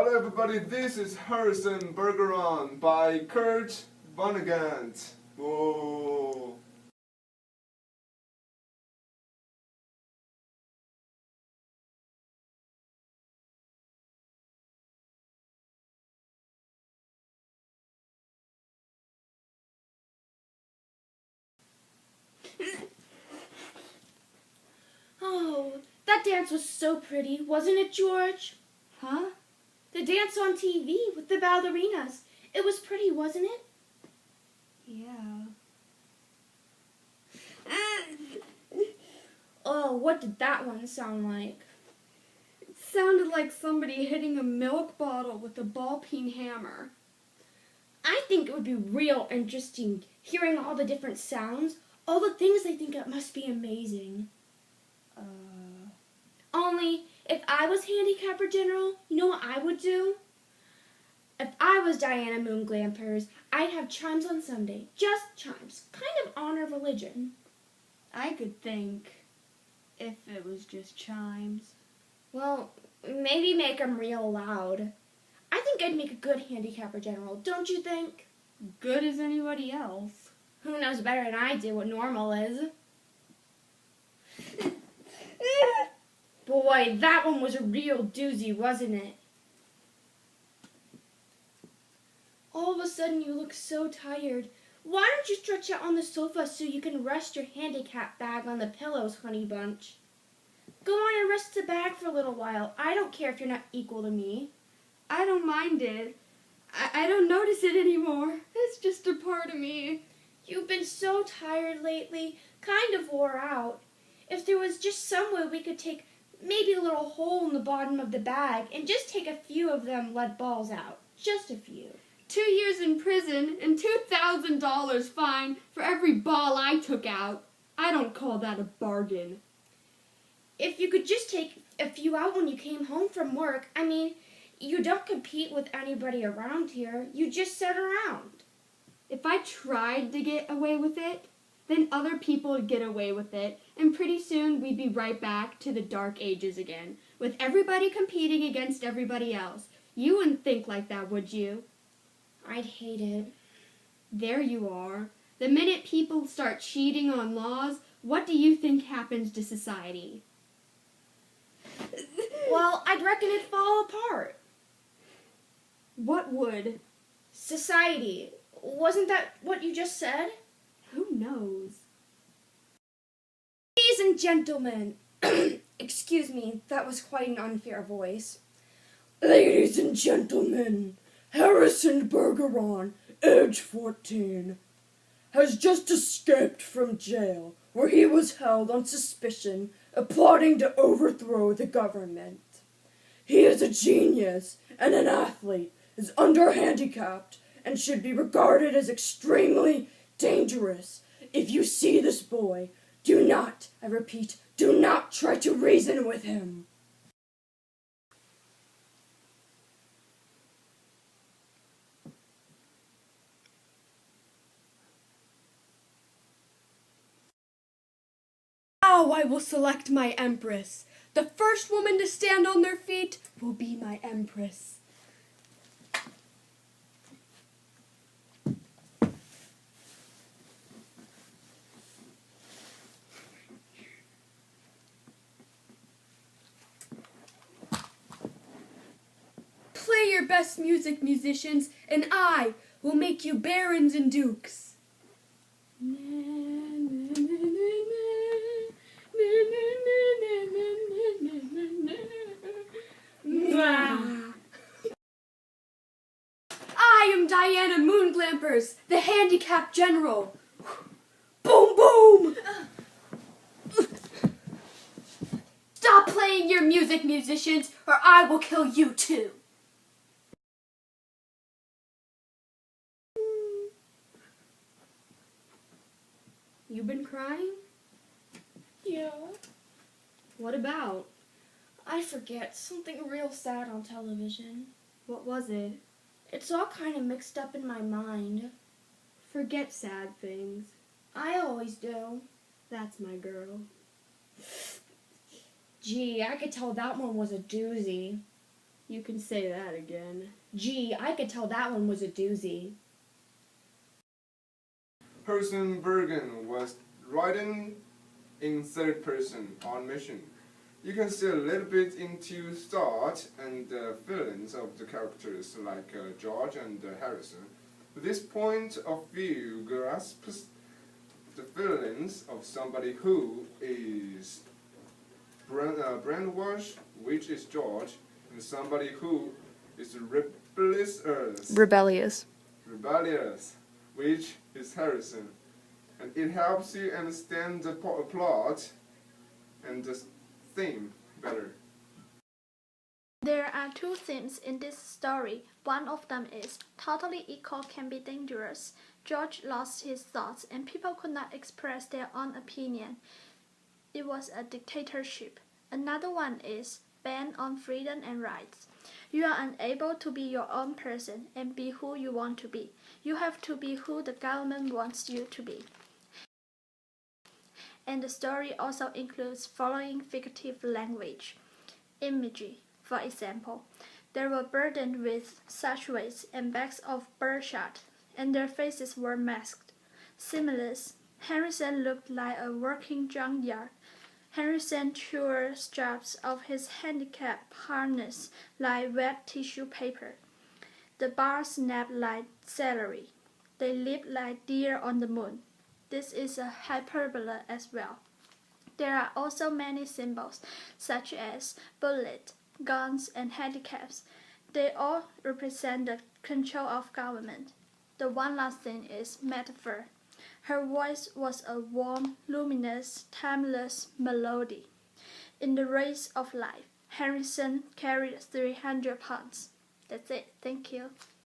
Hello everybody, this is Harrison Bergeron by Kurt Vonnegut. Whoa. Oh, that dance was so pretty, wasn't it, George? Huh? The dance on TV with the ballerinas. It was pretty, wasn't it? Yeah. Oh, what did that one sound like? It sounded like somebody hitting a milk bottle with a ball-peen hammer. I think it would be real interesting hearing all the different sounds, all the things they think it must be amazing. Only, if I was handicapper general, you know what I would do? If I was Diana Moon Glampers, I'd have chimes on Sunday. Just chimes. Kind of honor religion. I could think if it was just chimes. Well, maybe make 'em real loud. I think I'd make a good handicapper general, don't you think? Good as anybody else. Who knows better than I do what normal is? Boy, that one was a real doozy, wasn't it? All of a sudden you look so tired. Why don't you stretch out on the sofa so you can rest your handicap bag on the pillows, honey bunch? Go on and rest the bag for a little while. I don't care if you're not equal to me. I don't mind it. I don't notice it anymore. It's just a part of me. You've been so tired lately, kind of wore out. If there was just some way we could take maybe a little hole in the bottom of the bag and just take a few of them lead balls out. Just a few. 2 years in prison and $2,000 fine for every ball I took out. I don't call that a bargain. If you could just take a few out when you came home from work, I mean, you don't compete with anybody around here. You just sit around. If I tried to get away with it, then other people would get away with it, and pretty soon we'd be right back to the dark ages again, with everybody competing against everybody else. You wouldn't think like that, would you? I'd hate it. There you are. The minute people start cheating on laws, what do you think happens to society? Well, I'd reckon it'd fall apart. What would? Society. Wasn't that what you just said? Who knows? Ladies and gentlemen, excuse me, that was quite an unfair voice. Ladies and gentlemen, Harrison Bergeron, age 14, has just escaped from jail where he was held on suspicion of plotting to overthrow the government. He is a genius and an athlete, is under-handicapped, and should be regarded as extremely dangerous. If you see this boy, do not, I repeat, do not try to reason with him. Now I will select my empress. The first woman to stand on their feet will be my empress. Play your best music, musicians, and I will make you barons and dukes. I am Diana Moon Glampers, the handicap general. Boom, boom! Stop playing your music, musicians, or I will kill you too. You been crying? Yeah. What about? I forget. Something real sad on television. What was it? It's all kind of mixed up in my mind. Forget sad things. I always do. That's my girl. Gee, I could tell that one was a doozy. You can say that again. Gee, I could tell that one was a doozy. Harrison Bergen was writing in third person on mission. You can see a little bit into thought and the feelings of the characters like George and Harrison. This point of view grasps the feelings of somebody who is brainwashed, which is George, and somebody who is rebellious, which is Harrison. And it helps you understand the plot and the theme better. There are two themes in this story. One of them is totally equal can be dangerous. George lost his thoughts and people could not express their own opinion. It was a dictatorship. Another one is ban on freedom and rights. You are unable to be your own person and be who you want to be. You have to be who the government wants you to be. And the story also includes following fictive language, imagery. For example, they were burdened with sachets and bags of birdshot, and their faces were masked. Similarly, Harrison looked like a working junkyard. Harrison tore straps of his handicap harness like wet tissue paper. The bars snapped like celery. They leaped like deer on the moon. This is a hyperbole as well. There are also many symbols, such as bullets, guns, and handicaps. They all represent the control of government. The one last thing is metaphor. Her voice was a warm, luminous, timeless melody. In the race of life, Harrison carried 300 pounds. That's it. Thank you.